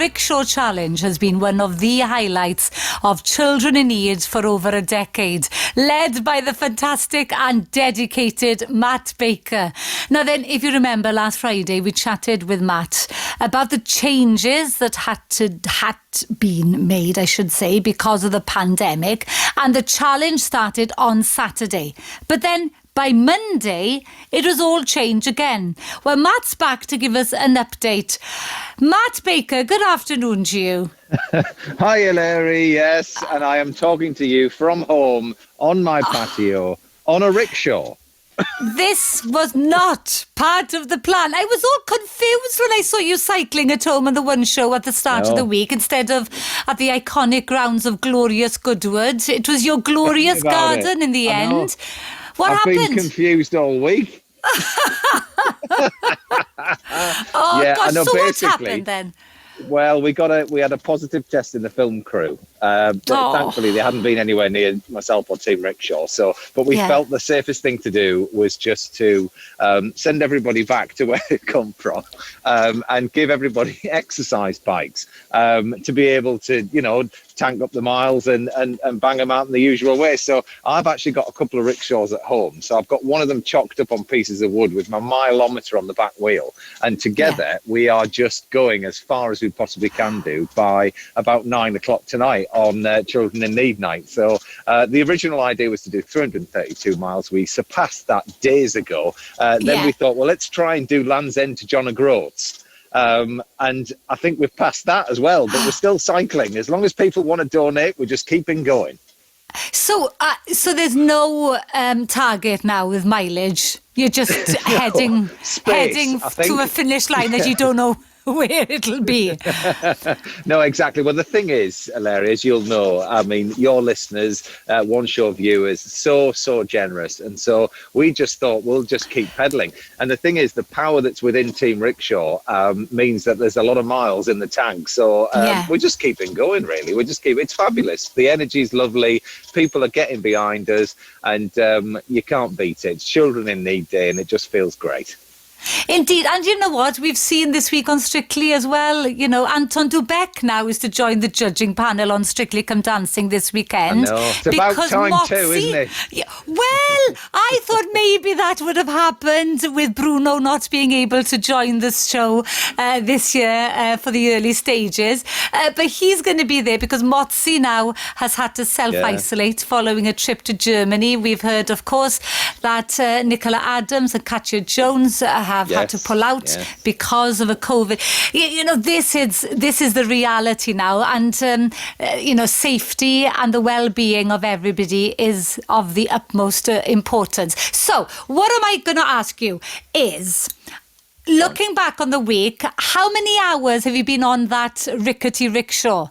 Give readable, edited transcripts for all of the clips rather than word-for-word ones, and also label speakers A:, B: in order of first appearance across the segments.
A: Rickshaw Challenge has been one of the highlights of children in need for over a decade, led by the fantastic and dedicated Matt Baker. Now then, if you remember last Friday, we chatted with Matt about the changes that had been made, I should say, because of the pandemic, and the challenge started on Saturday. But then by Monday, it was all changed again. Well, Matt's back to give us an update. Matt Baker, good afternoon to you.
B: Hi, Eleri. Yes, and I am talking to you from home on my patio on a rickshaw.
A: This was not part of the plan. I was all confused when I saw you cycling at home on the One Show at the start of the week instead of at the iconic grounds of glorious Goodwood. It was your glorious garden in the end. What happened?
B: I've been confused all week.
A: Gosh, so what happened then?
B: Well, we had a positive test in the film crew, but thankfully they hadn't been anywhere near myself or Team Rickshaw. But we felt the safest thing to do was just to send everybody back to where they'd come from, and give everybody exercise bikes to be able to, tank up the miles and bang them out in the usual way. So I've actually got a couple of rickshaws at home. So I've got one of them chalked up on pieces of wood with my mileometer on the back wheel. And together we are just going as far as we possibly can do by about 9 o'clock tonight on Children in Need night. So the original idea was to do 332 miles. We surpassed that days ago. Then we thought, well, let's try and do Land's End to John O'Groats. And I think we've passed that as well, but we're still cycling. As long as people want to donate, we're just keeping going.
A: So there's no target now with mileage. You're just heading to a finish line that you don't know where it'll be.
B: No, exactly. Well, the thing is, Eleri, as you'll know, I mean, your listeners, One Show viewers, so generous. And so we just thought we'll just keep pedaling. And the thing is, the power that's within Team Rickshaw means that there's a lot of miles in the tank. So we're just keeping going, really. It's fabulous. The energy's lovely. People are getting behind us, and you can't beat it. It's Children in Need Day, and it just feels great.
A: Indeed, and you know what? We've seen this week on Strictly as well. Anton Dubek now is to join the judging panel on Strictly Come Dancing this weekend.
B: I know. It's about time too, isn't it?
A: Well, I thought maybe that would have happened with Bruno not being able to join this show this year for the early stages. But he's going to be there because Motzi now has had to self-isolate following a trip to Germany. We've heard, of course, that Nicola Adams and Katya Jones have had to pull out because of a COVID. This is the reality now, and safety and the well-being of everybody is of the utmost importance. So what am I going to ask you is, looking back on the week, how many hours have you been on that rickety rickshaw?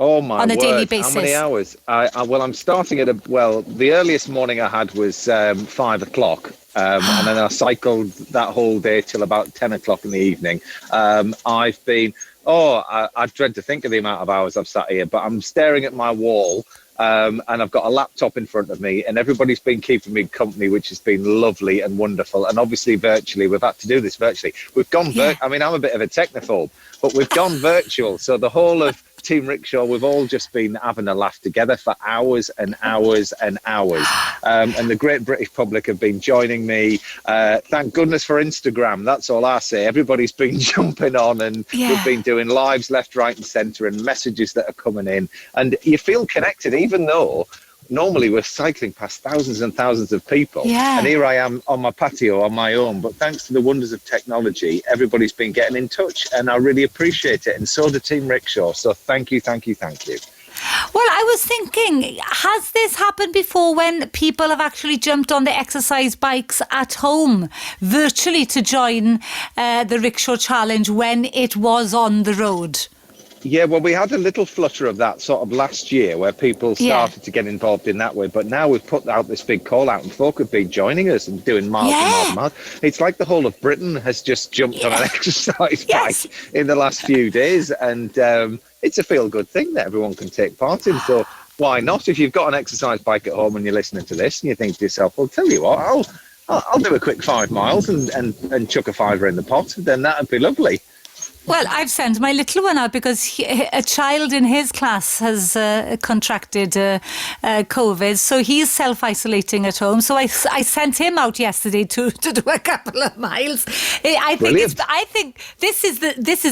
B: Oh my
A: on a
B: word.
A: daily basis?
B: How many hours? I'm starting at the earliest morning I had was 5 o'clock. And then I cycled that whole day till about 10 o'clock in the evening. I dread to think of the amount of hours I've sat here, but I'm staring at my wall, and I've got a laptop in front of me, and everybody's been keeping me company, which has been lovely and wonderful. And obviously virtually, we've had to do this virtually. We've gone I'm a bit of a technophobe, but we've gone virtual. So the whole of Team Rickshaw, we've all just been having a laugh together for hours and hours and hours. And the great British public have been joining me. Thank goodness for Instagram. That's all I say. Everybody's been jumping on, and we've been doing lives left, right and centre, and messages that are coming in. And you feel connected, even though normally we're cycling past thousands and thousands of people. And here I am on my patio on my own. But thanks to the wonders of technology, everybody's been getting in touch, and I really appreciate it. And so do Team Rickshaw. So thank you.
A: Well, I was thinking, has this happened before when people have actually jumped on the exercise bikes at home virtually to join the Rickshaw Challenge when it was on the road?
B: Yeah, well, we had a little flutter of that sort of last year where people started to get involved in that way. But now we've put out this big call out, and folk have been joining us and doing miles and miles and miles. It's like the whole of Britain has just jumped on an exercise bike in the last few days. And it's a feel-good thing that everyone can take part in. So why not? If you've got an exercise bike at home and you're listening to this and you think to yourself, well, tell you what, I'll do a quick 5 miles and chuck a fiver in the pot, then that'd be lovely.
A: Well, I've sent my little one out because a child in his class has contracted COVID, so he's self-isolating at home. So I sent him out yesterday to do a couple of miles. I think this is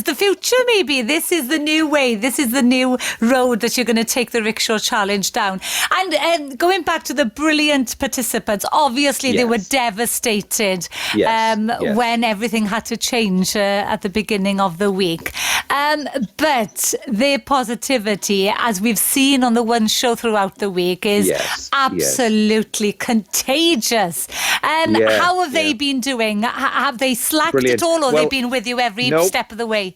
A: the future. Maybe this is the new way. This is the new road that you're going to take the Rickshaw Challenge down. And going back to the brilliant participants, obviously they were devastated when everything had to change at the beginning of the week. But their positivity, as we've seen on the one show throughout the week, is absolutely contagious. How have they been doing? Have they slacked at all, or they've been with you every step of the way?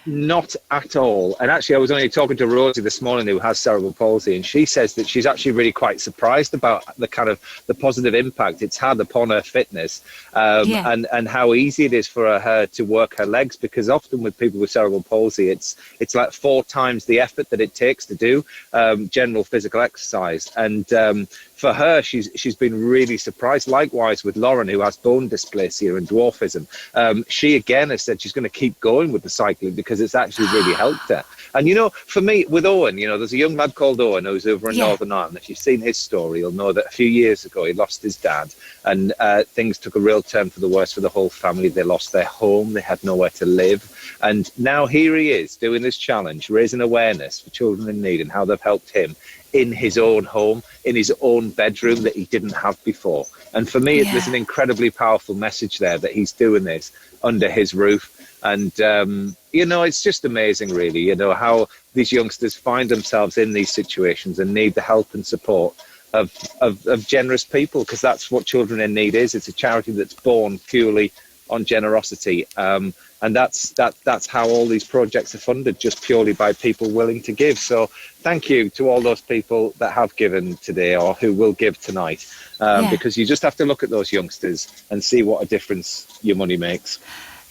B: Not at all. And actually, I was only talking to Rosie this morning, who has cerebral palsy, and she says that she's actually really quite surprised about the positive impact it's had upon her fitness, and how easy it is for her to work her legs, because often with people with cerebral palsy, it's like 4 times the effort that it takes to do general physical exercise. And for her, she's been really surprised. Likewise with Lauren, who has bone dysplasia and dwarfism. She again has said she's going to keep going with the cycling because it's actually really helped her. And, you know, for me, with Owen, you know, there's a young lad called Owen who's over in Northern Ireland. If you've seen his story, you'll know that a few years ago he lost his dad, and things took a real turn for the worse for the whole family. They lost their home. They had nowhere to live. And now here he is doing this challenge, raising awareness for children in need and how they've helped him in his own home, in his own bedroom that he didn't have before. And for me, there's an incredibly powerful message there that he's doing this under his roof. And, you know, it's just amazing, really, you know, how these youngsters find themselves in these situations and need the help and support of generous people, because that's what Children in Need is. It's a charity that's born purely on generosity. And that's how all these projects are funded, just purely by people willing to give. So thank you to all those people that have given today or who will give tonight, because you just have to look at those youngsters and see what a difference your money makes.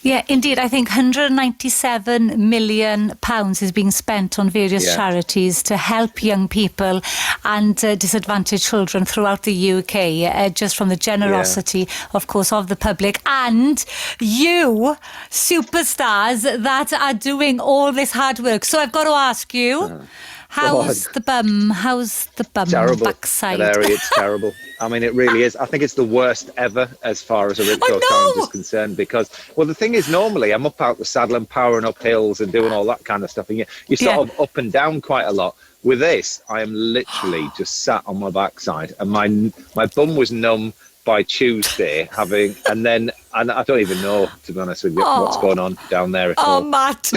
A: Yeah, indeed. I think £197 million is being spent on various charities to help young people and disadvantaged children throughout the UK, just from the generosity, of course, of the public. And you, superstars that are doing all this hard work. So I've got to ask you, how's the bum? How's the bum backside?
B: Eleri, it's terrible. I mean, it really is. I think it's the worst ever as far as a rickshaw challenge is concerned, because, well, the thing is, normally I'm up out the saddle and powering up hills and doing all that kind of stuff, and you're sort of up and down quite a lot. With this, I am literally just sat on my backside, and my bum was numb by Tuesday, and I don't even know, to be honest with you, what's going on down there at all.
A: Oh, Matt.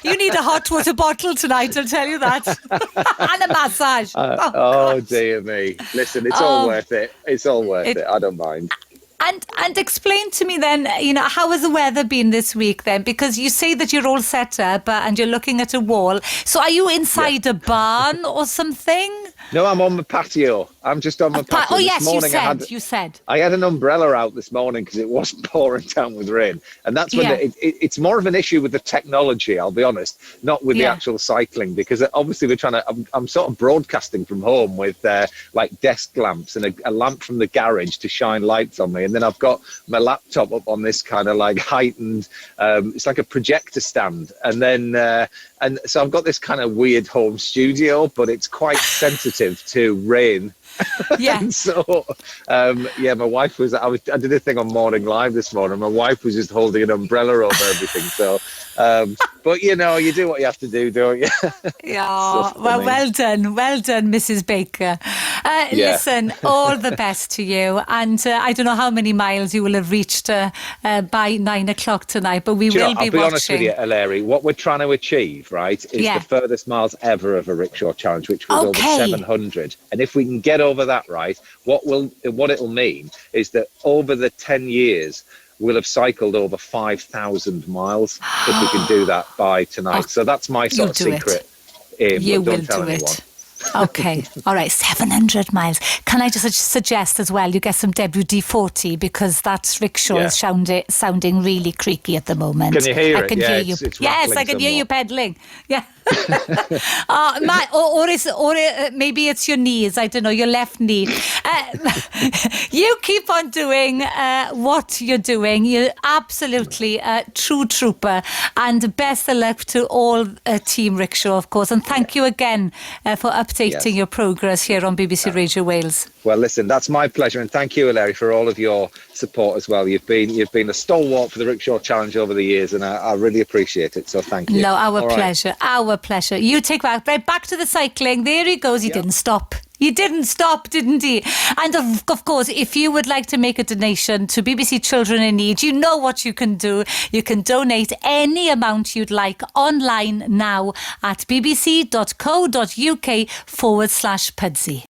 A: You need a hot water bottle tonight, I'll tell you that. And a massage.
B: Oh, dear me. Listen, it's all worth it. It's all worth it. I don't mind.
A: And explain to me then, you know, how has the weather been this week then? Because you say that you're all set up and you're looking at a wall. So are you inside a barn or something?
B: No, I'm on the patio. I'm just on my patio.
A: Oh, yes, you said.
B: I had an umbrella out this morning because it was pouring down with rain. And that's when it's more of an issue with the technology, I'll be honest, not with the actual cycling, because obviously I'm sort of broadcasting from home with like desk lamps and a lamp from the garage to shine lights on me. And then I've got my laptop up on this kind of like heightened, it's like a projector stand. And then, and so I've got this kind of weird home studio, but it's quite sensitive to rain. Yeah. And so, my wife I did a thing on Morning Live this morning. My wife was just holding an umbrella over everything. So, but you know, you do what you have to do, don't you?
A: Yeah. Well done, Mrs. Baker. Listen, all the best to you. And I don't know how many miles you will have reached by 9 o'clock tonight, but we will be watching. I'll be honest with you,
B: Eleri, what we're trying to achieve, right, is the furthest miles ever of a rickshaw challenge, which was over 700. And if we can get over that, right, what it'll mean is that over the 10 years, we'll have cycled over 5,000 miles if we can do that by tonight. So that's my sort of secret aim.
A: You will do it. Okay. All right. 700 miles. Can I just suggest as well, you get some WD-40 because that rickshaw is sounding really creaky at the moment.
B: Can you hear it?
A: I can hear you.
B: It's
A: Yes, I can hear you pedalling. Yeah. Or maybe it's your knees. I don't know, your left knee. You keep on doing what you're doing. You're absolutely a true trooper. And best of luck to all Team Rickshaw, of course. And thank you again for updating your progress here on BBC Radio Wales.
B: Well, listen, that's my pleasure, and thank you, Eleri, for all of your support as well. You've been a stalwart for the Rickshaw Challenge over the years, and I really appreciate it. So thank you.
A: No, our pleasure. Our pleasure. You take back to the cycling. There he goes. He didn't stop. He didn't stop, didn't he? And of course, if you would like to make a donation to BBC Children in Need, you know what you can do. You can donate any amount you'd like online now at bbc.co.uk/Pudsey.